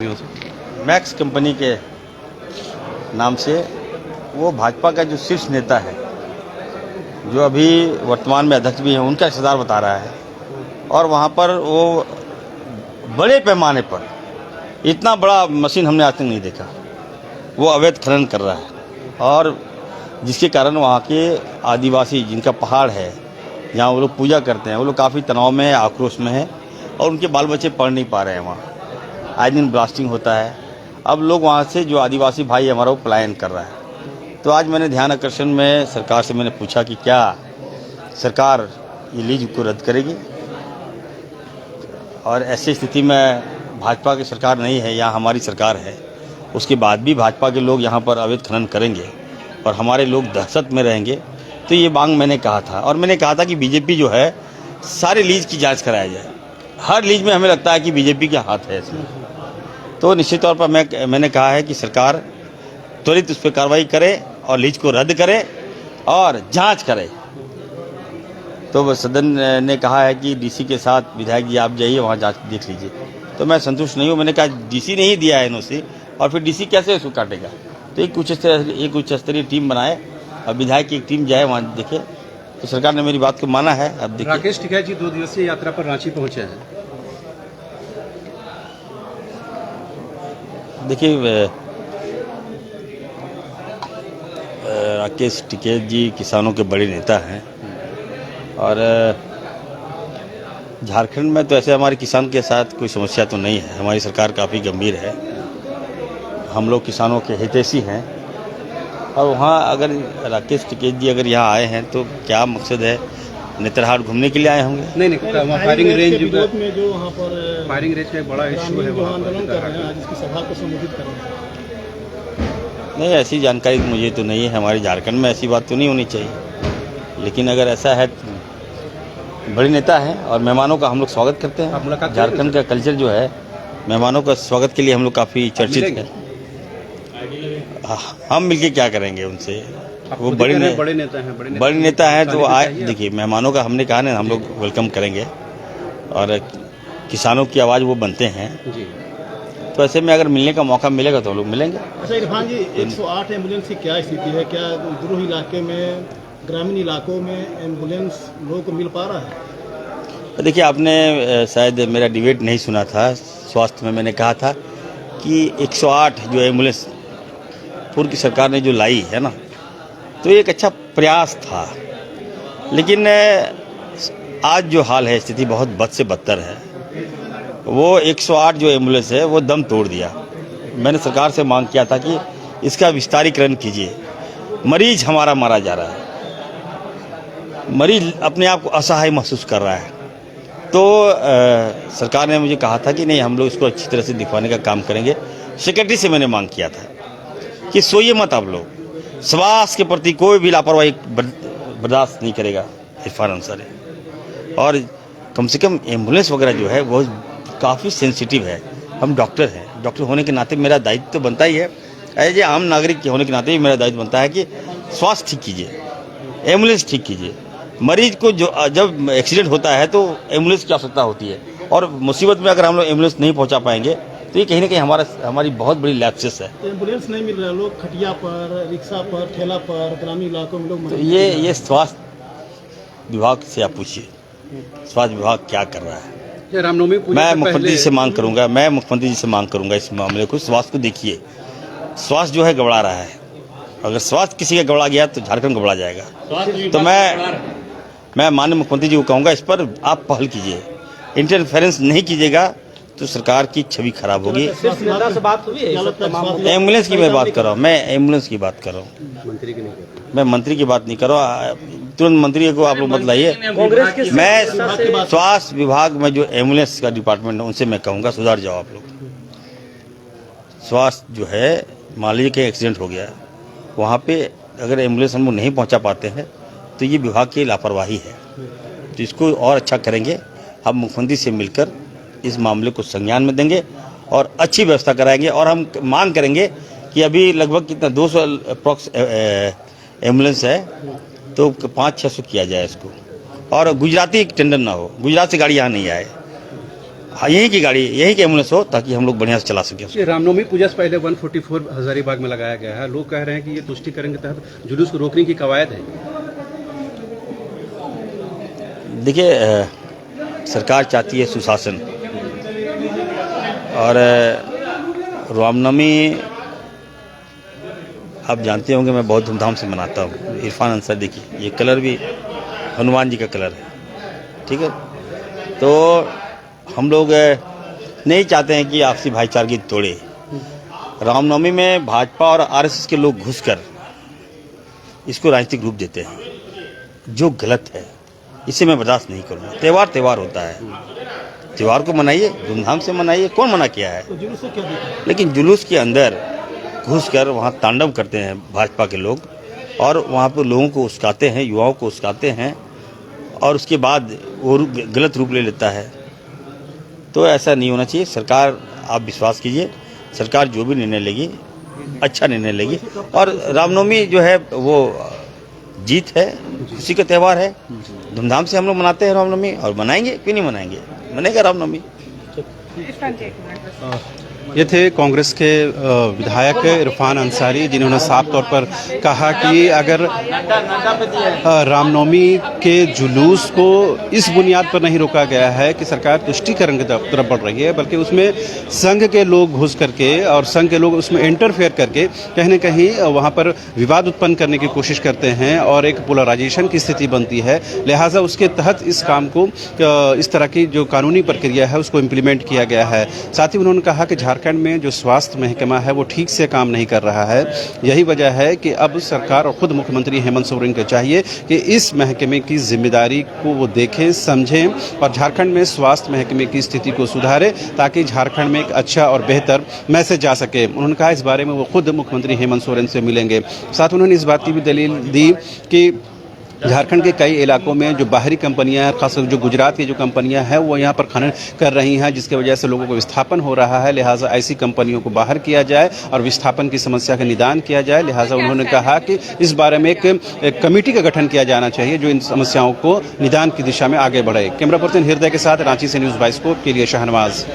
दिनों से। Max company के नाम से वो भाजपा का जो शीर्ष नेता है, जो अभी वर्तमान में अध्यक्ष भी हैं, उनका रिश्तेदार बता रहा है। और वहाँ पर वो बड़े पैमाने पर इतना बड़ा मशीन हमने आज तक नहीं देखा, वो अवैध खनन कर रहा है। और जिसके कारण वहाँ के आदिवासी, जिनका पहाड़ है, जहाँ वो लोग पूजा करते हैं, वो लोग काफ़ी तनाव में है, आक्रोश में है, और उनके बाल बच्चे पढ़ नहीं पा रहे हैं। वहाँ आए दिन ब्लास्टिंग होता है। अब लोग वहाँ से, जो आदिवासी भाई हमारा, वो पलायन कर रहा है। तो आज मैंने ध्यान आकर्षण में सरकार से मैंने पूछा कि क्या सरकार ये लीज को रद्द करेगी। और ऐसी स्थिति में भाजपा की सरकार नहीं है, यहाँ हमारी सरकार है, उसके बाद भी भाजपा के लोग यहाँ पर अवैध खनन करेंगे और हमारे लोग दहशत में रहेंगे। तो ये मांग मैंने कहा था, और मैंने कहा था कि बीजेपी जो है, सारे लीज की जांच कराया जाए। हर लीज में हमें लगता है कि बीजेपी का हाथ है इसमें। तो निश्चित तौर पर मैंने कहा है कि सरकार त्वरित उस पर कार्रवाई करे और लीज को रद्द करे और जांच करे। तो सदन ने कहा है कि डीसी के साथ विधायक जी आप जाइए, वहाँ जांच देख लीजिए। तो मैं संतुष्ट नहीं हूँ। मैंने कहा डीसी ने ही दिया है एनओसी, और फिर डीसी कैसे उसको काटेगा। तो एक उच्च स्तरीय टीम बनाए और विधायक की एक टीम जाए, वहाँ देखे। तो सरकार ने मेरी बात को माना है। अब देखिए, राकेश टिकैत जी 2 दिवसीय यात्रा पर रांची पहुंचे हैं। देखिए, राकेश टिकैत जी किसानों के बड़े नेता हैं, और झारखंड में तो ऐसे हमारे किसान के साथ कोई समस्या तो नहीं है। हमारी सरकार काफ़ी गंभीर है, हम लोग किसानों के हितैषी हैं। और वहाँ अगर राकेश टिकैत जी अगर यहाँ आए हैं तो क्या मकसद है? नेतरहाट घूमने के लिए आए होंगे? नहीं, फायरिंग रेंज में जो वहाँ पर फायरिंग रेंज का एक बड़ा इशू है, वहाँ आंदोलन कर रहे हैं, आज इसकी सभा को संबोधित कर रहे हैं। नहीं, ऐसी जानकारी मुझे तो नहीं है। हमारे झारखंड में ऐसी बात तो नहीं होनी चाहिए, लेकिन अगर ऐसा है तो बड़े नेता हैं और मेहमानों का हम लोग स्वागत करते हैं। झारखंड का कल्चर जो है, मेहमानों का स्वागत के लिए हम लोग काफ़ी चर्चित हैं। हम मिलके क्या करेंगे उनसे? वो बड़े नेता हैं तो आए। देखिए, मेहमानों का हमने कहा ना, हम लोग वेलकम करेंगे, और किसानों की आवाज़ वो बनते हैं। तो ऐसे में अगर मिलने का मौका मिलेगा तो हम लोग मिलेंगे। अच्छा इरफान जी, 108 एम्बुलेंस की क्या स्थिति है? क्या दुरूह इलाके में, ग्रामीण इलाकों में एम्बुलेंस लोगों को मिल पा रहा है? देखिए, आपने शायद मेरा डिबेट नहीं सुना था। स्वास्थ्य में मैंने कहा था कि 108 जो एम्बुलेंस पूर्व की सरकार ने जो लाई है ना, तो एक अच्छा प्रयास था। लेकिन आज जो हाल है, स्थिति बहुत बद से बदतर है। वो 108 जो एम्बुलेंस है, वो दम तोड़ दिया। मैंने सरकार से मांग किया था कि इसका विस्तारीकरण कीजिए। मरीज हमारा मारा जा रहा है, मरीज अपने आप को असहाय महसूस कर रहा है। तो सरकार ने मुझे कहा था कि नहीं, हम लोग इसको अच्छी तरह से दिखवाने का काम करेंगे। सेक्रेटरी से मैंने मांग किया था कि सोइए मत आप लोग, स्वास्थ्य के प्रति कोई भी लापरवाही बर्दाश्त नहीं करेगा इरफान अंसारी। और कम से कम एम्बुलेंस वगैरह जो है वो काफ़ी सेंसिटिव है। हम डॉक्टर हैं, डॉक्टर होने के नाते मेरा दायित्व तो बनता ही है, एज ए आम नागरिक होने के नाते भी मेरा दायित्व बनता है कि स्वास्थ्य ठीक कीजिए, एम्बुलेंस ठीक कीजिए। मरीज को जब एक्सीडेंट होता है तो एम्बुलेंस की आवश्यकता होती है, और मुसीबत में अगर हम लोग एम्बुलेंस नहीं पहुंचा पाएंगे तो ये कहीं ना कहीं हमारी बहुत बड़ी लैप्सेस है। एम्बुलेंस नहीं मिल रहा, लोग खटिया पर, रिक्शा पर, ठेला पर, ग्रामीण इलाकों में लोग। तो ये स्वास्थ्य विभाग से आप पूछिए, स्वास्थ्य विभाग क्या कर रहा है। मैं मुख्यमंत्री जी से मांग करूंगा इस मामले को। स्वास्थ्य को देखिए, स्वास्थ्य जो है गड़बड़ा रहा है। अगर स्वास्थ्य किसी का गड़बड़ा गया तो झारखंड गड़बड़ा जाएगा। तो मैं माननीय मुख्यमंत्री जी को कहूँगा, इस पर आप पहल कीजिए। इंटरफेरेंस नहीं कीजिएगा तो सरकार की छवि खराब होगी। एम्बुलेंस की मैं बात कर रहा हूँ, मैं एम्बुलेंस की बात कर रहा हूँ, मैं मंत्री की बात नहीं कर रहा हूँ। तुरंत मंत्री को आप लोग मत लाइए। मैं स्वास्थ्य विभाग में जो एम्बुलेंस का डिपार्टमेंट है, उनसे मैं कहूँगा सुधार जाओ आप लोग। स्वास्थ्य जो है, मान लीजिए कि एक्सीडेंट हो गया, वहाँ पे अगर एम्बुलेंस हम लोग नहीं पहुँचा पाते हैं तो ये विभाग की लापरवाही है। तो इसको और अच्छा करेंगे। हम मुख्यमंत्री से मिलकर इस मामले को संज्ञान में देंगे और अच्छी व्यवस्था कराएंगे। और हम मांग करेंगे कि अभी लगभग कितना 200 अप्रॉक्स एम्बुलेंस है, तो 500-600 किया जाए इसको। और गुजराती टेंडर ना हो, गुजरात से गाड़ी यहाँ नहीं आए। हाँ, यहीं की गाड़ी, यहीं की एम्बुलेंस हो, ताकि हम लोग बढ़िया से चला सकें। ये रामनवमी पूजा से पहले 144 हजारीबाग में लगाया गया है। लोग कह रहे हैं कि ये तुष्टिकरण के तहत जुलूस को रोकने की कवायद है। देखिए, सरकार चाहती है सुशासन, और रामनवमी आप जानते होंगे मैं बहुत धूमधाम से मनाता हूँ। इरफान अंसारी, देखिए ये कलर भी हनुमान जी का कलर है, ठीक है। तो हम लोग नहीं चाहते हैं कि आपसी भाईचारगी तोड़े। रामनवमी में भाजपा और आरएसएस के लोग घुसकर इसको राजनीतिक रूप देते हैं, जो गलत है। इसे मैं बर्दाश्त नहीं करूँगा। त्यौहार होता है, त्यौहार को मनाइए, धूमधाम से मनाइए, कौन मना किया है। तो जुलूस से क्या देखा? लेकिन जुलूस के अंदर घुसकर वहाँ तांडव करते हैं भाजपा के लोग, और वहाँ पर लोगों को उस्काते हैं, युवाओं को उस्काते हैं, और उसके बाद वो गलत रूप ले लेता है। तो ऐसा नहीं होना चाहिए। सरकार, आप विश्वास कीजिए, सरकार जो भी निर्णय लेगी अच्छा निर्णय लेगी। और रामनवमी जो है वो जीत है, खुशी का त्यौहार है। धूमधाम से हम लोग मनाते हैं रामनवमी, और मनाएंगे, क्यों नहीं मनाएंगे, मनेगा रामनवमी। ये थे कांग्रेस के विधायक इरफान अंसारी, जिन्होंने साफ तौर पर कहा कि अगर रामनवमी के जुलूस को इस बुनियाद पर नहीं रोका गया है कि सरकार तुष्टीकरण की तरफ बढ़ रही है, बल्कि उसमें संघ के लोग घुस करके और संघ के लोग उसमें इंटरफेयर करके कहीं न कहीं वहाँ पर विवाद उत्पन्न करने की कोशिश करते हैं और एक पोलराइजेशन की स्थिति बनती है। लिहाजा उसके तहत इस काम को, इस तरह की जो कानूनी प्रक्रिया है उसको इम्प्लीमेंट किया गया है। साथ ही उन्होंने कहा कि झारखंड में जो स्वास्थ्य महकमा है वो ठीक से काम नहीं कर रहा है। यही वजह है कि अब सरकार और खुद मुख्यमंत्री हेमंत सोरेन को चाहिए कि इस महकमे की जिम्मेदारी को वो देखें, समझें और झारखंड में स्वास्थ्य महकमे की स्थिति को सुधारें, ताकि झारखंड में एक अच्छा और बेहतर मैसेज जा सके। उन्होंने कहा इस बारे में वो खुद मुख्यमंत्री हेमंत सोरेन से मिलेंगे। साथ उन्होंने इस बात की भी दलील दी कि झारखंड के कई इलाकों में जो बाहरी कंपनियां हैं, खासकर जो गुजरात की जो कंपनियां हैं, वो यहाँ पर खनन कर रही हैं, जिसकी वजह से लोगों को विस्थापन हो रहा है। लिहाजा ऐसी कंपनियों को बाहर किया जाए और विस्थापन की समस्या का निदान किया जाए। लिहाजा उन्होंने कहा कि इस बारे में एक कमेटी का गठन किया जाना चाहिए जो इन समस्याओं को निदान की दिशा में आगे बढ़े। कैमरा पर्सन हृदय के साथ रांची से न्यूज़ बाइस्कोप के लिए शाहनवाज।